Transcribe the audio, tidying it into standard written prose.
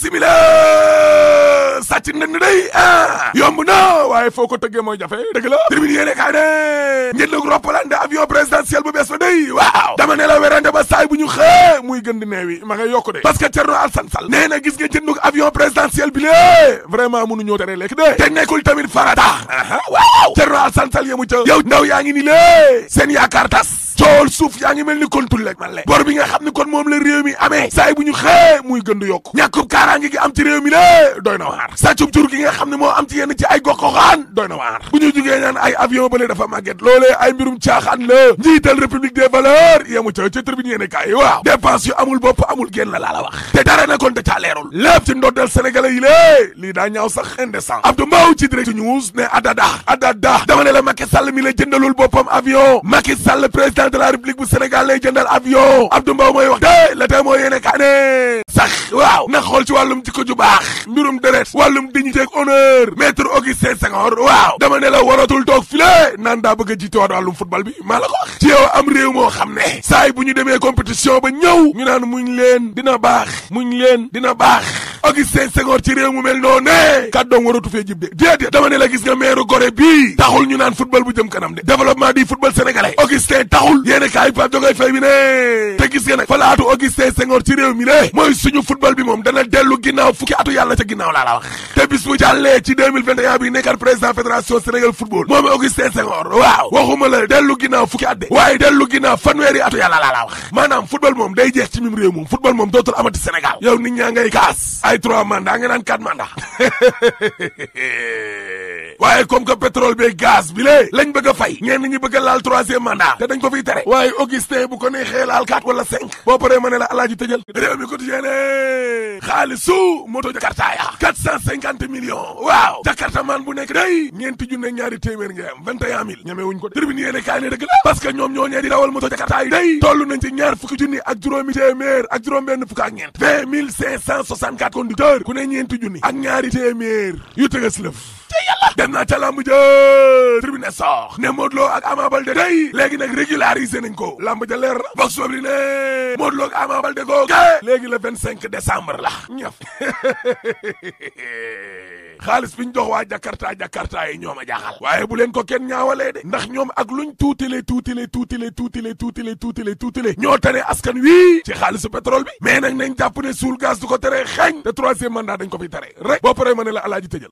bisimila sàcc ndënd day yomb na waaye foo ko tëggee mooy jafe dëgg la tribune yéene kaay ne njëndug roppalande avion présidentiel bu bees ba day waaw dama ne la werante ba saay bu ñu xëe muy gën di neewi ma ngay yokku de parce que Thierno Alassane Sall nee na gis nga jëndug avion présidentiel bi lée vraiment mënuñoo tere lekk de te nekkul tamit farata waaw Thierno Alassane Sall yemu ca yow ndaw yaa ngi ni lée seen yaakaar tas cool suuf yaa ngi mel ni kontul lek man le bor bi nga xam ne kon moom la réew mi amee saay bu ñu xëe muy gën di yokku ñàkkub kaaraange gi am ci réew mi lée doy na waar sàccub jur gi nga xam ne moo am ci yenn ci ay gox-goxaan doy na waar bu ñu jugee naan ay avion bële dafa màgget loolee ay mbirum caaxaan la njiital république des valeurs yemu ca ca tribune yéene kaay waaw dépense yu amul bopp amul génn la laa la wax te dara na kon da caa leerul lépp ci ndoddal sénégalais yi lée lii daa ñaaw sax indécent Abdou Mbow ci direct news ne adada dama ne la Macky Sall mi la jëndalul boppam avion Macky Sall président de la république bu Sénégal lay jëndal avion Abdou Mbow mooy wax de la tey moo yéene kaa ne sax waaw na xool ci wàllum jikko ju baax mbirum deret wàllum dignité ak honneur maître Augustin Senghor waaw dama ne la waratul toog file naan daa bëgg a jiite waat wàllum football bi maa la ko wax ci yow am réew moo xam ne saay bu ñu demee compétition ba ñëw ñu naan muñ leen dina baax Augustin Senghor ci réew mu mel noonu ne kàddoom waratu fee jib de déedéet dama ne la gis nga maire Gorée bii taxul ñu naan football bu jëm kanam de développement du football sénégalais Augustin taxul yéene kaay Pape Diogaye Faye bi ne te gis nga nag falaatu Augustin Senghor ci réew mi le mooy suñu football bi moom dana dellu ginnaaw fukki atu yàlla ca ginnaaw laa la wax te bis bu jàllee ci 2021 bi nekkat président fédération Sénégal football moom Augustin Senghor waaw waxuma la dellu ginnaaw fukki at de waaye dellu ginnaaw fanweeri atu yàlla laa la wax maanaam football moom day jeex ci mim réew moom football moom dootul amati Sénégal yow nit ñaa ngay kaas ay 3 mandats nga naan 4 mandats waaye comme que pétrole bi gaz bi lée lañ bëgg a fay ñenn ñi bëgg a laal 3e mandat te dañ ko fiy tere waaye Augustin bu ko neexee laal 4 wala 5 boo paree ma ne la alaaji tëjal réew mi quotidien ne xaalisu moto Jakarta ya 450 millions waaw Jakarta man bu nekk day ñeenti junne ñaari téeméer nga am 21 000 ñeme wuñ ko tribune yéene kaay ne dëgg la parce que ñoom ñoo ñee di dawal moto Jakarta yi day toll nañ ci ñaar fukki junni ak juróomi téeméer ak juróom benn fukk ak ñeent 20 564 conducteurs ku ne ñeenti junni ak ñaari téeméer yu tëgas lëf dem naa ca lamb ja tribune sox ne Modou Lo ak Ama Baldé day léegi nag régularisé nañ ko lamb ja leer box sobli ne Modou Lo ak Ama Baldé ko léegi le 25 décembre la ñëf xaalis bi ñu jox waa Jakarta yi ñoom a jaaxal waaye bu leen ko kenn ñaawalee de ndax ñoom ak luñ tuutile ñoo tane askan wi ci xaalisu pétrole bi mais nag nañ jàpp ne suul gaz du ko tere xeeñ te 3e mandat dañ ko fi tere rek boo paree ma ne la alaaji tëjal